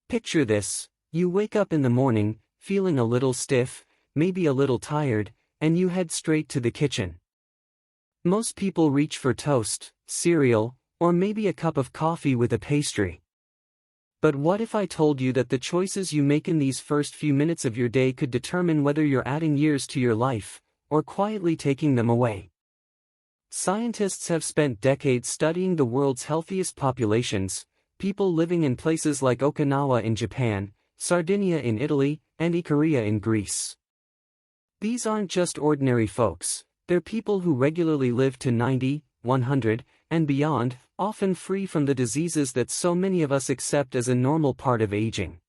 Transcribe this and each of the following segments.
Picture this: you wake up in the morning, feeling a little stiff, maybe a little tired, and you head straight to the kitchen. Most people reach for toast, cereal, or maybe a cup of coffee with a pastry. But what if I told you that the choices you make in these first few minutes of your day could determine whether you're adding years to your life, or quietly taking them away? Scientists have spent decades studying the world's healthiest populations, people living in places like Okinawa in Japan, Sardinia in Italy, and Ikaria in Greece. These aren't just ordinary folks, they're people who regularly live to 90, 100, and beyond, often free from the diseases that so many of us accept as a normal part of aging.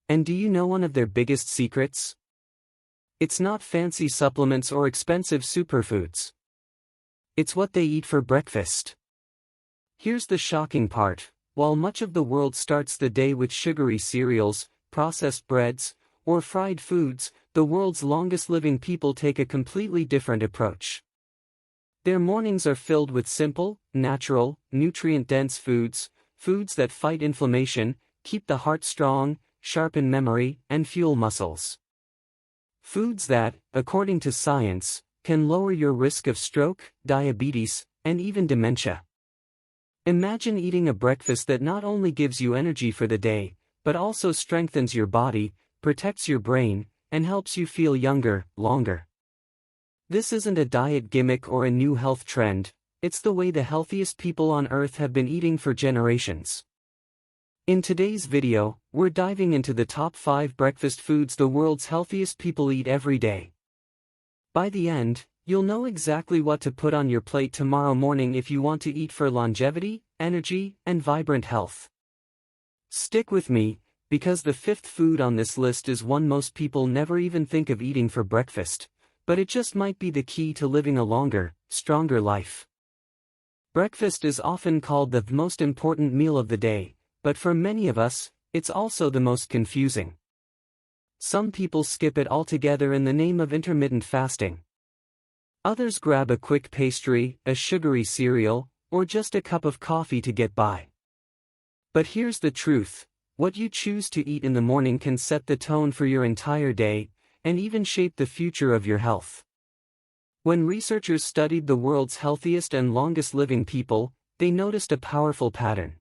And do you know one of their biggest secrets? It's not fancy supplements or expensive superfoods. It's what they eat for breakfast. Here's the shocking part: while much of the world starts the day with sugary cereals, processed breads, or fried foods, the world's longest-living people take a completely different approach. Their mornings are filled with simple, natural, nutrient-dense foods that fight inflammation, keep the heart strong, sharpen memory, and fuel muscles. Foods that, according to science, can lower your risk of stroke, diabetes, and even dementia. Imagine eating a breakfast that not only gives you energy for the day, but also strengthens your body, protects your brain, and helps you feel younger, longer. This isn't a diet gimmick or a new health trend, it's the way the healthiest people on Earth have been eating for generations. In today's video, we're diving into the top 5 breakfast foods the world's healthiest people eat every day. By the end, you'll know exactly what to put on your plate tomorrow morning if you want to eat for longevity, energy, and vibrant health. Stick with me, because the 5th food on this list is one most people never even think of eating for breakfast, but it just might be the key to living a longer, stronger life. Breakfast is often called the most important meal of the day, but for many of us, it's also the most confusing. Some people skip it altogether in the name of intermittent fasting. Others grab a quick pastry, a sugary cereal, or just a cup of coffee to get by. But here's the truth: what you choose to eat in the morning can set the tone for your entire day, and even shape the future of your health. When researchers studied the world's healthiest and longest-living people, they noticed a powerful pattern.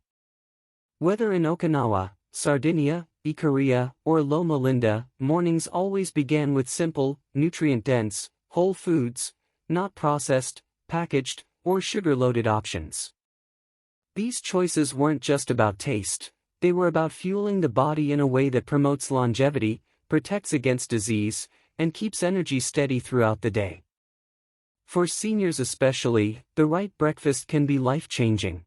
Whether in Okinawa, Sardinia, Ikaria, or Loma Linda, mornings always began with simple, nutrient-dense, whole foods, not processed, packaged, or sugar-loaded options. These choices weren't just about taste, they were about fueling the body in a way that promotes longevity, protects against disease, and keeps energy steady throughout the day. For seniors especially, the right breakfast can be life-changing.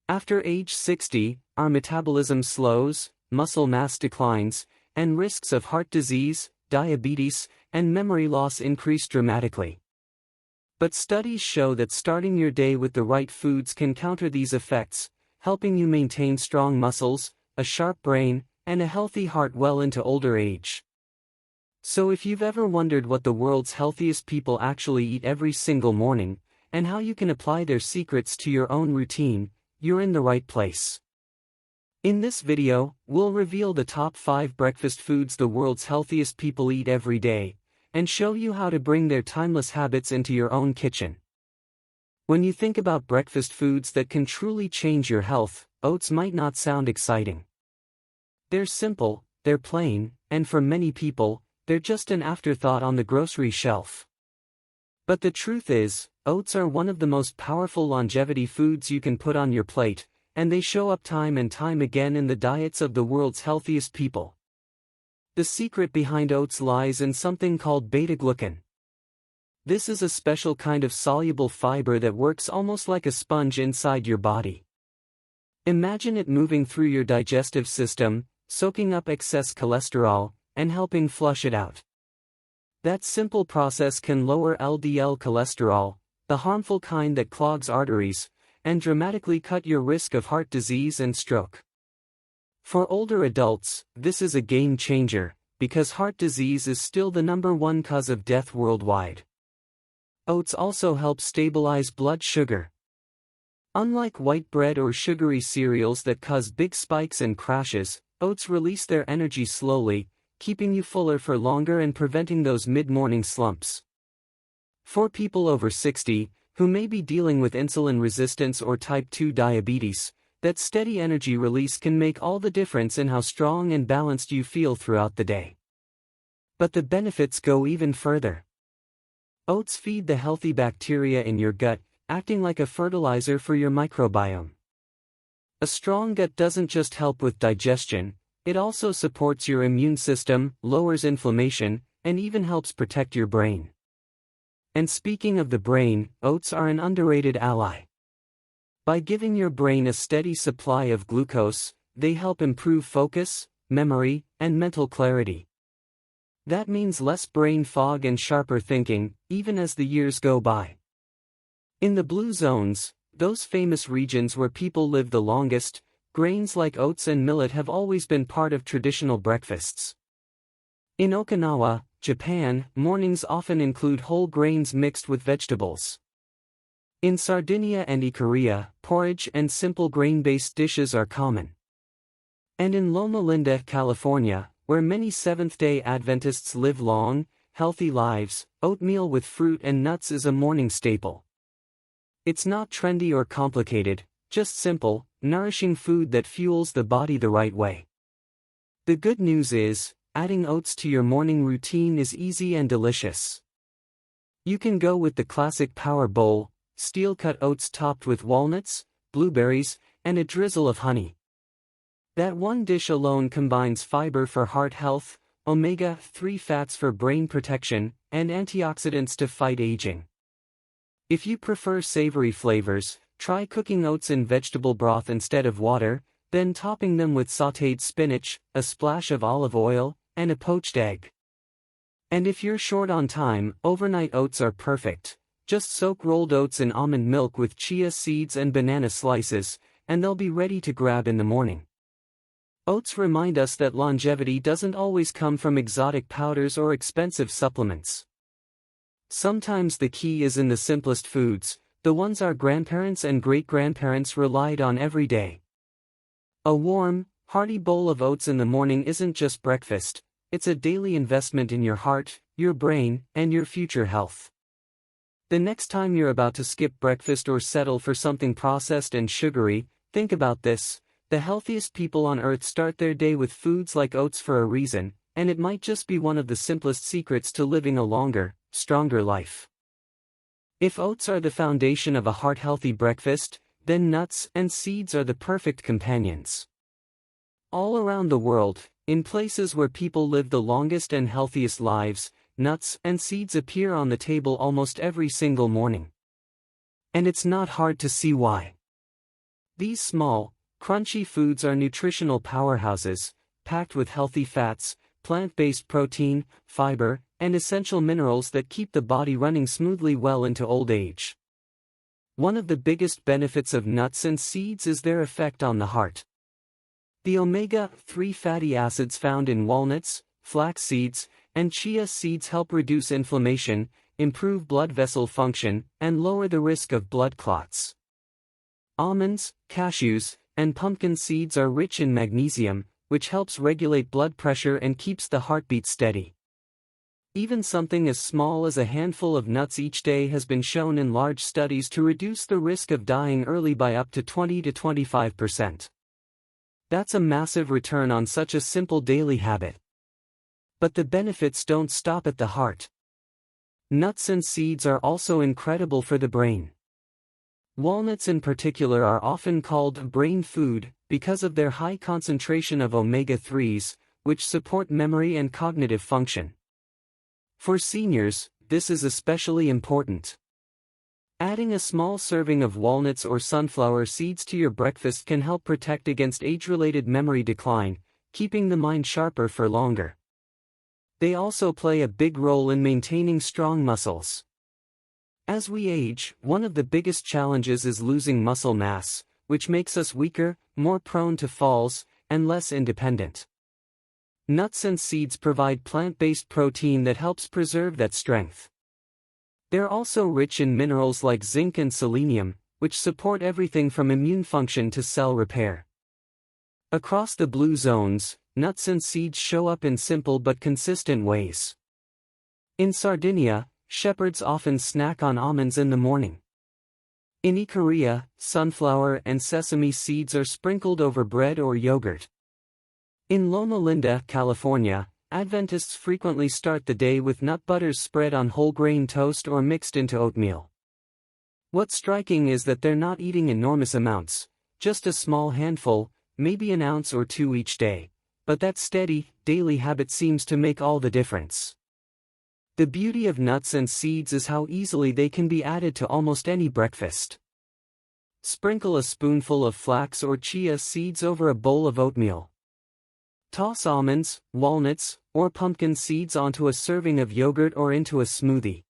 After age 60, our metabolism slows, muscle mass declines, and risks of heart disease, diabetes, and memory loss increase dramatically. But studies show that starting your day with the right foods can counter these effects, helping you maintain strong muscles, a sharp brain, and a healthy heart well into older age. So if you've ever wondered what the world's healthiest people actually eat every single morning, and how you can apply their secrets to your own routine, you're in the right place. In this video, we'll reveal the top 5 breakfast foods the world's healthiest people eat every day, and show you how to bring their timeless habits into your own kitchen. When you think about breakfast foods that can truly change your health, oats might not sound exciting. They're simple, they're plain, and for many people, they're just an afterthought on the grocery shelf. But the truth is, oats are one of the most powerful longevity foods you can put on your plate, and they show up time and time again in the diets of the world's healthiest people. The secret behind oats lies in something called beta-glucan. This is a special kind of soluble fiber that works almost like a sponge inside your body. Imagine it moving through your digestive system, soaking up excess cholesterol, and helping flush it out. That simple process can lower LDL cholesterol, the harmful kind that clogs arteries, and dramatically cut your risk of heart disease and stroke. For older adults, this is a game changer, because heart disease is still the #1 cause of death worldwide. Oats also help stabilize blood sugar. Unlike white bread or sugary cereals that cause big spikes and crashes, oats release their energy slowly, keeping you fuller for longer and preventing those mid-morning slumps. For people over 60, who may be dealing with insulin resistance or type 2 diabetes, that steady energy release can make all the difference in how strong and balanced you feel throughout the day. But the benefits go even further. Oats feed the healthy bacteria in your gut, acting like a fertilizer for your microbiome. A strong gut doesn't just help with digestion, it also supports your immune system, lowers inflammation, and even helps protect your brain. And speaking of the brain, oats are an underrated ally. By giving your brain a steady supply of glucose, they help improve focus, memory, and mental clarity. That means less brain fog and sharper thinking, even as the years go by. In the blue zones, those famous regions where people live the longest, grains like oats and millet have always been part of traditional breakfasts. In Okinawa, Japan, mornings often include whole grains mixed with vegetables. In Sardinia and Ikaria, porridge and simple grain-based dishes are common. And in Loma Linda, California, where many Seventh-day Adventists live long, healthy lives, oatmeal with fruit and nuts is a morning staple. It's not trendy or complicated, just simple, nourishing food that fuels the body the right way. The good news is, adding oats to your morning routine is easy and delicious. You can go with the classic power bowl, steel-cut oats topped with walnuts, blueberries, and a drizzle of honey. That one dish alone combines fiber for heart health, omega-3 fats for brain protection, and antioxidants to fight aging. If you prefer savory flavors, try cooking oats in vegetable broth instead of water, then topping them with sautéed spinach, a splash of olive oil, and a poached egg. And if you're short on time, overnight oats are perfect. Just soak rolled oats in almond milk with chia seeds and banana slices, and they'll be ready to grab in the morning. Oats remind us that longevity doesn't always come from exotic powders or expensive supplements. Sometimes the key is in the simplest foods, the ones our grandparents and great-grandparents relied on every day. A warm, hearty bowl of oats in the morning isn't just breakfast, it's a daily investment in your heart, your brain, and your future health. The next time you're about to skip breakfast or settle for something processed and sugary, think about this: the healthiest people on earth start their day with foods like oats for a reason, and it might just be one of the simplest secrets to living a longer, stronger life. If oats are the foundation of a heart-healthy breakfast, then nuts and seeds are the perfect companions. All around the world, in places where people live the longest and healthiest lives, nuts and seeds appear on the table almost every single morning. And it's not hard to see why. These small, crunchy foods are nutritional powerhouses, packed with healthy fats, plant-based protein, fiber, and essential minerals that keep the body running smoothly well into old age. One of the biggest benefits of nuts and seeds is their effect on the heart. The omega-3 fatty acids found in walnuts, flax seeds, and chia seeds help reduce inflammation, improve blood vessel function, and lower the risk of blood clots. Almonds, cashews, and pumpkin seeds are rich in magnesium, which helps regulate blood pressure and keeps the heartbeat steady. Even something as small as a handful of nuts each day has been shown in large studies to reduce the risk of dying early by up to 20 to 25%. That's a massive return on such a simple daily habit. But the benefits don't stop at the heart. Nuts and seeds are also incredible for the brain. Walnuts in particular are often called brain food because of their high concentration of omega-3s, which support memory and cognitive function. For seniors, this is especially important. Adding a small serving of walnuts or sunflower seeds to your breakfast can help protect against age-related memory decline, keeping the mind sharper for longer. They also play a big role in maintaining strong muscles. As we age, one of the biggest challenges is losing muscle mass, which makes us weaker, more prone to falls, and less independent. Nuts and seeds provide plant-based protein that helps preserve that strength. They're also rich in minerals like zinc and selenium, which support everything from immune function to cell repair. Across the blue zones, nuts and seeds show up in simple but consistent ways. In Sardinia, shepherds often snack on almonds in the morning. In Ikaria, sunflower and sesame seeds are sprinkled over bread or yogurt. In Loma Linda, California, Adventists frequently start the day with nut butters spread on whole grain toast or mixed into oatmeal. What's striking is that they're not eating enormous amounts, just a small handful, maybe an ounce or two each day, but that steady, daily habit seems to make all the difference. The beauty of nuts and seeds is how easily they can be added to almost any breakfast. Sprinkle a spoonful of flax or chia seeds over a bowl of oatmeal. Toss almonds, walnuts, or pumpkin seeds onto a serving of yogurt or into a smoothie.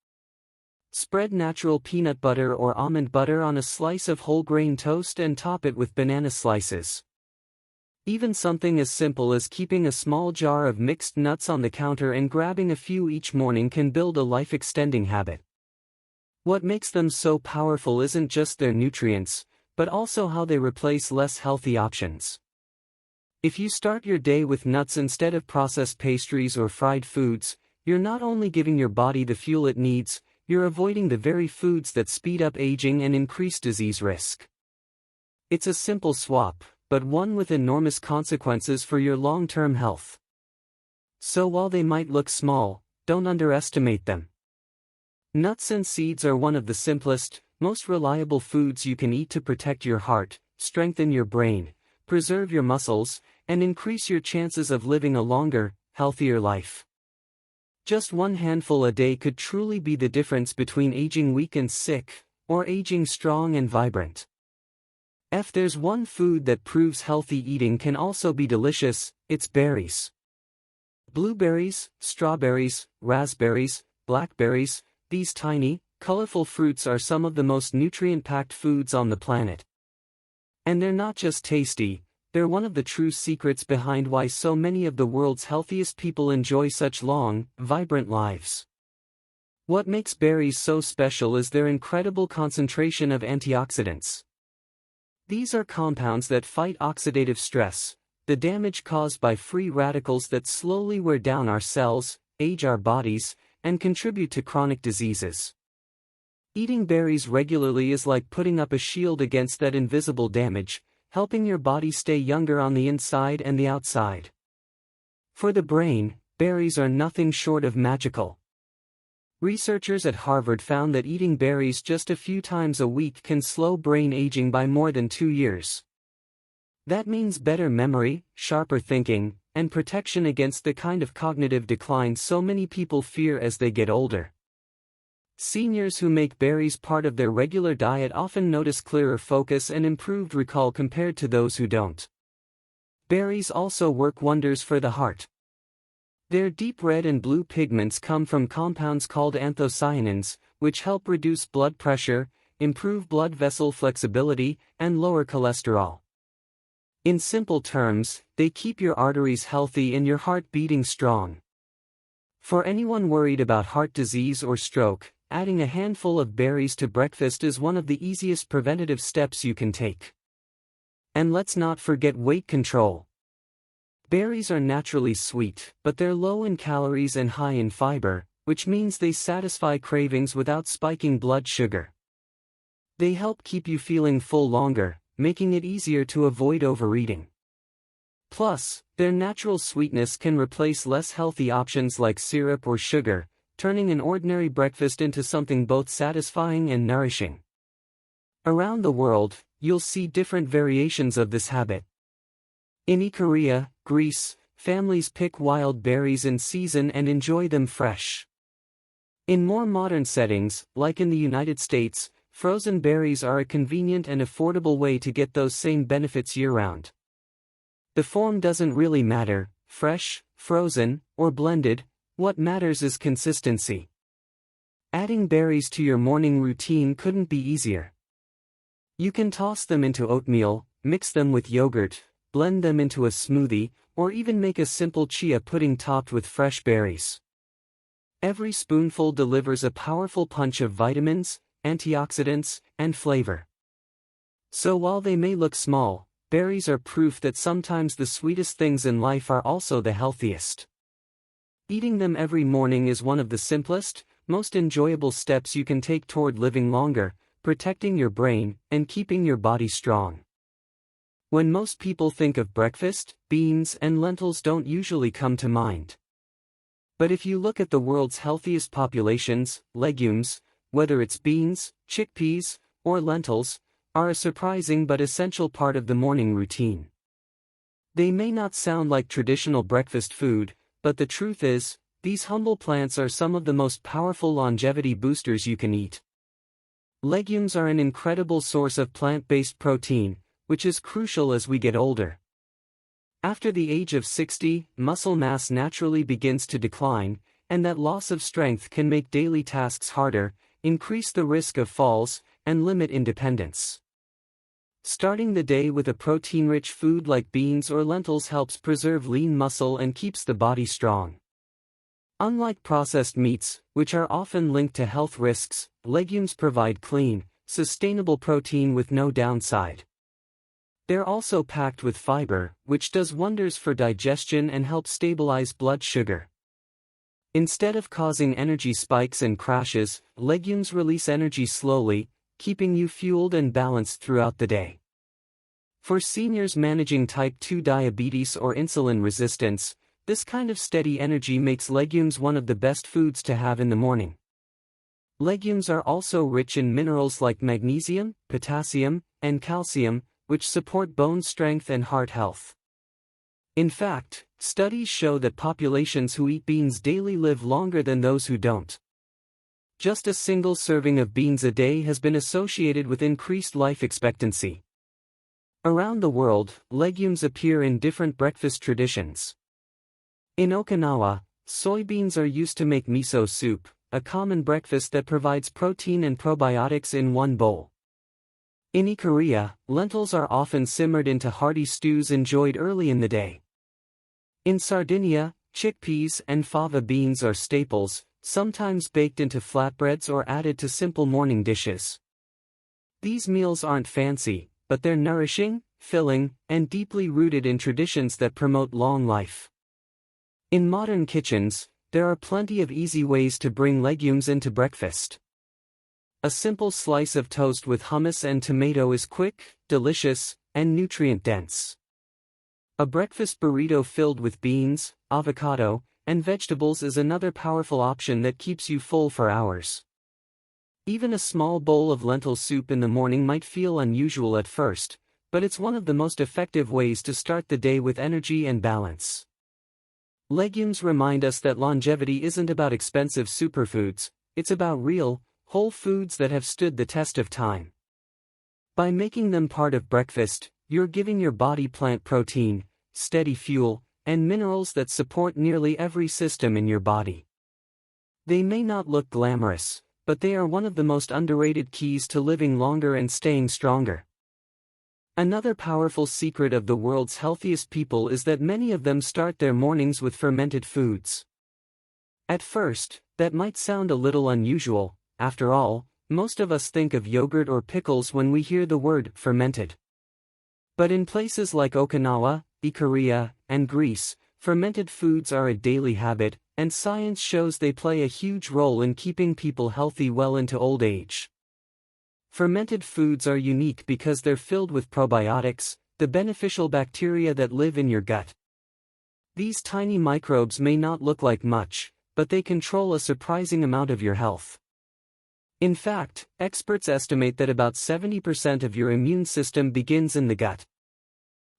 Spread natural peanut butter or almond butter on a slice of whole grain toast and top it with banana slices. Even something as simple as keeping a small jar of mixed nuts on the counter and grabbing a few each morning can build a life-extending habit. What makes them so powerful isn't just their nutrients, but also how they replace less healthy options. If you start your day with nuts instead of processed pastries or fried foods, you're not only giving your body the fuel it needs, you're avoiding the very foods that speed up aging and increase disease risk. It's a simple swap, but one with enormous consequences for your long-term health. So while they might look small, don't underestimate them. Nuts and seeds are one of the simplest, most reliable foods you can eat to protect your heart, strengthen your brain, preserve your muscles, and increase your chances of living a longer, healthier life. Just one handful a day could truly be the difference between aging weak and sick, or aging strong and vibrant. If there's one food that proves healthy eating can also be delicious, it's berries. Blueberries, strawberries, raspberries, blackberries, these tiny, colorful fruits are some of the most nutrient-packed foods on the planet. And they're not just tasty, they're one of the true secrets behind why so many of the world's healthiest people enjoy such long, vibrant lives. What makes berries so special is their incredible concentration of antioxidants. These are compounds that fight oxidative stress, the damage caused by free radicals that slowly wear down our cells, age our bodies, and contribute to chronic diseases. Eating berries regularly is like putting up a shield against that invisible damage, helping your body stay younger on the inside and the outside. For the brain, berries are nothing short of magical. Researchers at Harvard found that eating berries just a few times a week can slow brain aging by more than 2 years. That means better memory, sharper thinking, and protection against the kind of cognitive decline so many people fear as they get older. Seniors who make berries part of their regular diet often notice clearer focus and improved recall compared to those who don't. Berries also work wonders for the heart. Their deep red and blue pigments come from compounds called anthocyanins, which help reduce blood pressure, improve blood vessel flexibility, and lower cholesterol. In simple terms, they keep your arteries healthy and your heart beating strong. For anyone worried about heart disease or stroke, adding a handful of berries to breakfast is one of the easiest preventative steps you can take. And let's not forget weight control. Berries are naturally sweet, but they're low in calories and high in fiber, which means they satisfy cravings without spiking blood sugar. They help keep you feeling full longer, making it easier to avoid overeating. Plus, their natural sweetness can replace less healthy options like syrup or sugar, turning an ordinary breakfast into something both satisfying and nourishing. Around the world, you'll see different variations of this habit. In Ikaria, Greece, families pick wild berries in season and enjoy them fresh. In more modern settings, like in the United States, frozen berries are a convenient and affordable way to get those same benefits year-round. The form doesn't really matter, fresh, frozen, or blended, what matters is consistency. Adding berries to your morning routine couldn't be easier. You can toss them into oatmeal, mix them with yogurt, blend them into a smoothie, or even make a simple chia pudding topped with fresh berries. Every spoonful delivers a powerful punch of vitamins, antioxidants, and flavor. So while they may look small, berries are proof that sometimes the sweetest things in life are also the healthiest. Eating them every morning is one of the simplest, most enjoyable steps you can take toward living longer, protecting your brain, and keeping your body strong. When most people think of breakfast, beans and lentils don't usually come to mind. But if you look at the world's healthiest populations, legumes, whether it's beans, chickpeas, or lentils, are a surprising but essential part of the morning routine. They may not sound like traditional breakfast food, but the truth is, these humble plants are some of the most powerful longevity boosters you can eat. Legumes are an incredible source of plant-based protein, which is crucial as we get older. After the age of 60, muscle mass naturally begins to decline, and that loss of strength can make daily tasks harder, increase the risk of falls, and limit independence. Starting the day with a protein-rich food like beans or lentils helps preserve lean muscle and keeps the body strong. Unlike processed meats, which are often linked to health risks, legumes provide clean, sustainable protein with no downside. They're also packed with fiber, which does wonders for digestion and helps stabilize blood sugar. Instead of causing energy spikes and crashes, legumes release energy slowly, keeping you fueled and balanced throughout the day. For seniors managing type 2 diabetes or insulin resistance, this kind of steady energy makes legumes one of the best foods to have in the morning. Legumes are also rich in minerals like magnesium, potassium, and calcium, which support bone strength and heart health. In fact, studies show that populations who eat beans daily live longer than those who don't. Just a single serving of beans a day has been associated with increased life expectancy. Around the world, legumes appear in different breakfast traditions. In Okinawa, soybeans are used to make miso soup, a common breakfast that provides protein and probiotics in one bowl. In Korea, lentils are often simmered into hearty stews enjoyed early in the day. In Sardinia, chickpeas and fava beans are staples, sometimes baked into flatbreads or added to simple morning dishes. These meals aren't fancy, but they're nourishing, filling, and deeply rooted in traditions that promote long life. In modern kitchens, there are plenty of easy ways to bring legumes into breakfast. A simple slice of toast with hummus and tomato is quick, delicious, and nutrient-dense. A breakfast burrito filled with beans, avocado, and vegetables is another powerful option that keeps you full for hours. Even a small bowl of lentil soup in the morning might feel unusual at first, but it's one of the most effective ways to start the day with energy and balance. Legumes remind us that longevity isn't about expensive superfoods, it's about real, whole foods that have stood the test of time. By making them part of breakfast, you're giving your body plant protein, steady fuel, and minerals that support nearly every system in your body. They may not look glamorous, but they are one of the most underrated keys to living longer and staying stronger. Another powerful secret of the world's healthiest people is that many of them start their mornings with fermented foods. At first, that might sound a little unusual. After all, most of us think of yogurt or pickles when we hear the word fermented. But in places like Okinawa, Korea, and Greece, fermented foods are a daily habit, and science shows they play a huge role in keeping people healthy well into old age. Fermented foods are unique because they're filled with probiotics, the beneficial bacteria that live in your gut. These tiny microbes may not look like much, but they control a surprising amount of your health. In fact, experts estimate that about 70% of your immune system begins in the gut.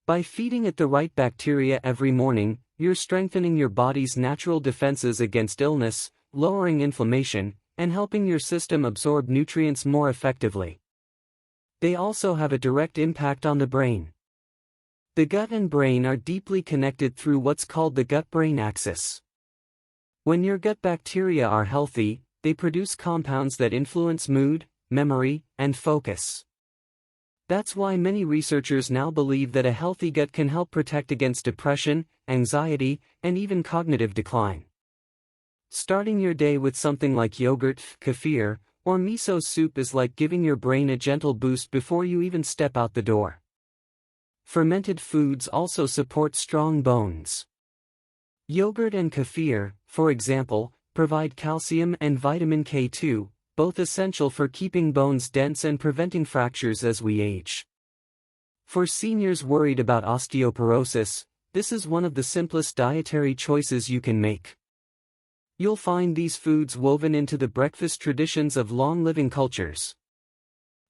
By feeding it the right bacteria every morning, you're strengthening your body's natural defenses against illness, lowering inflammation, and helping your system absorb nutrients more effectively. They also have a direct impact on the brain. The gut and brain are deeply connected through what's called the gut-brain axis. When your gut bacteria are healthy, they produce compounds that influence mood, memory, and focus. That's why many researchers now believe that a healthy gut can help protect against depression, anxiety, and even cognitive decline. Starting your day with something like yogurt, kefir, or miso soup is like giving your brain a gentle boost before you even step out the door. Fermented foods also support strong bones. Yogurt and kefir, for example, provide calcium and vitamin K2, both essential for keeping bones dense and preventing fractures as we age. For seniors worried about osteoporosis, this is one of the simplest dietary choices you can make. You'll find these foods woven into the breakfast traditions of long-living cultures.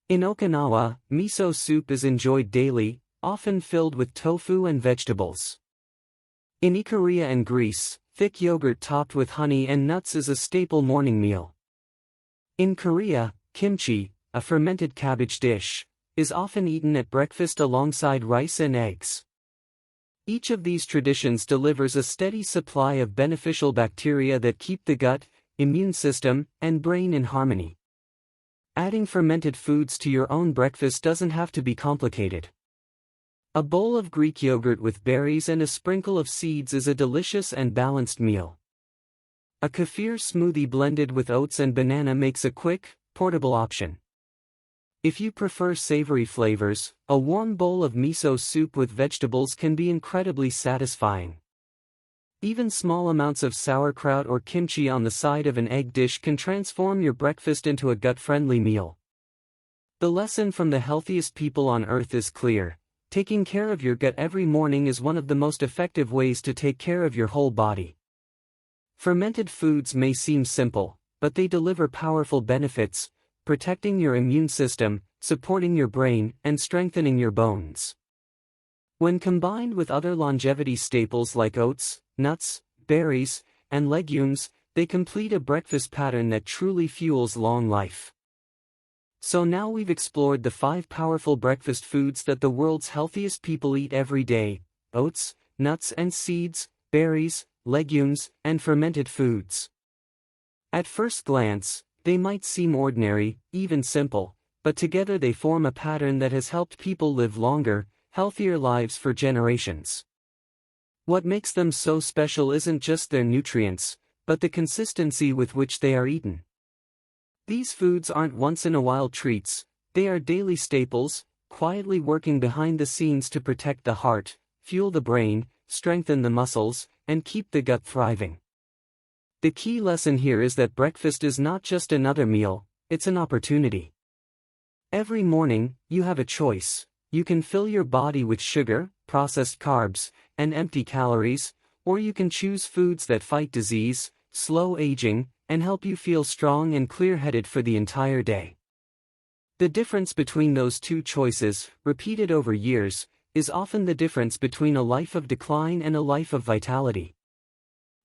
In Okinawa, miso soup is enjoyed daily, often filled with tofu and vegetables. In Ikaria and Greece, thick yogurt topped with honey and nuts is a staple morning meal. In Korea, kimchi, a fermented cabbage dish, is often eaten at breakfast alongside rice and eggs. Each of these traditions delivers a steady supply of beneficial bacteria that keep the gut, immune system, and brain in harmony. Adding fermented foods to your own breakfast doesn't have to be complicated. A bowl of Greek yogurt with berries and a sprinkle of seeds is a delicious and balanced meal. A kefir smoothie blended with oats and banana makes a quick, portable option. If you prefer savory flavors, a warm bowl of miso soup with vegetables can be incredibly satisfying. Even small amounts of sauerkraut or kimchi on the side of an egg dish can transform your breakfast into a gut-friendly meal. The lesson from the healthiest people on earth is clear. Taking care of your gut every morning is one of the most effective ways to take care of your whole body. Fermented foods may seem simple, but they deliver powerful benefits, protecting your immune system, supporting your brain, and strengthening your bones. When combined with other longevity staples like oats, nuts, berries, and legumes, they complete a breakfast pattern that truly fuels long life. So now we've explored the 5 powerful breakfast foods that the world's healthiest people eat every day: oats, nuts and seeds, berries, legumes, and fermented foods. At first glance, they might seem ordinary, even simple, but together they form a pattern that has helped people live longer, healthier lives for generations. What makes them so special isn't just their nutrients, but the consistency with which they are eaten. These foods aren't once-in-a-while treats, they are daily staples, quietly working behind the scenes to protect the heart, fuel the brain, strengthen the muscles, and keep the gut thriving. The key lesson here is that breakfast is not just another meal, it's an opportunity. Every morning, you have a choice. You can fill your body with sugar, processed carbs, and empty calories, or you can choose foods that fight disease, slow aging, and help you feel strong and clear-headed for the entire day. The difference between those two choices, repeated over years, is often the difference between a life of decline and a life of vitality.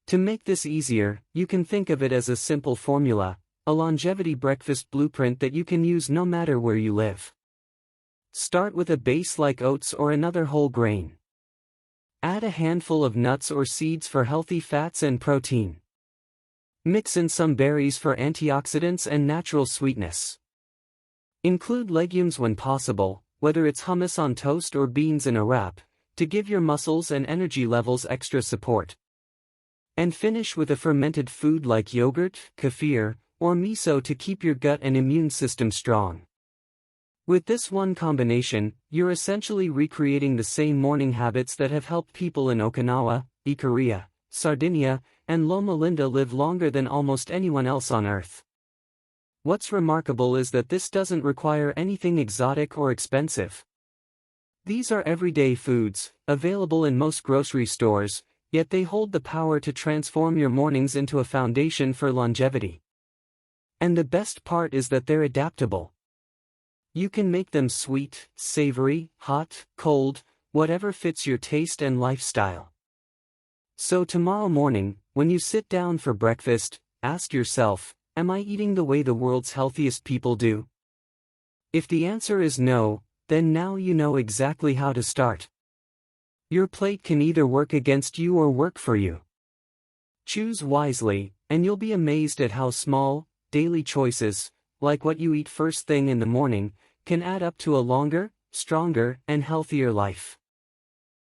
To make this easier, you can think of it as a simple formula, a longevity breakfast blueprint that you can use no matter where you live. Start with a base like oats or another whole grain. Add a handful of nuts or seeds for healthy fats and protein. Mix in some berries for antioxidants and natural sweetness. Include legumes when possible, whether it's hummus on toast or beans in a wrap, to give your muscles and energy levels extra support. And finish with a fermented food like yogurt, kefir, or miso to keep your gut and immune system strong. With this one combination, you're essentially recreating the same morning habits that have helped people in Okinawa, Ikaria, Sardinia, and Loma Linda live longer than almost anyone else on Earth. What's remarkable is that this doesn't require anything exotic or expensive. These are everyday foods, available in most grocery stores, yet they hold the power to transform your mornings into a foundation for longevity. And the best part is that they're adaptable. You can make them sweet, savory, hot, cold, whatever fits your taste and lifestyle. So tomorrow morning, when you sit down for breakfast, ask yourself, am I eating the way the world's healthiest people do? If the answer is no, then now you know exactly how to start. Your plate can either work against you or work for you. Choose wisely, and you'll be amazed at how small, daily choices, like what you eat first thing in the morning, can add up to a longer, stronger, and healthier life.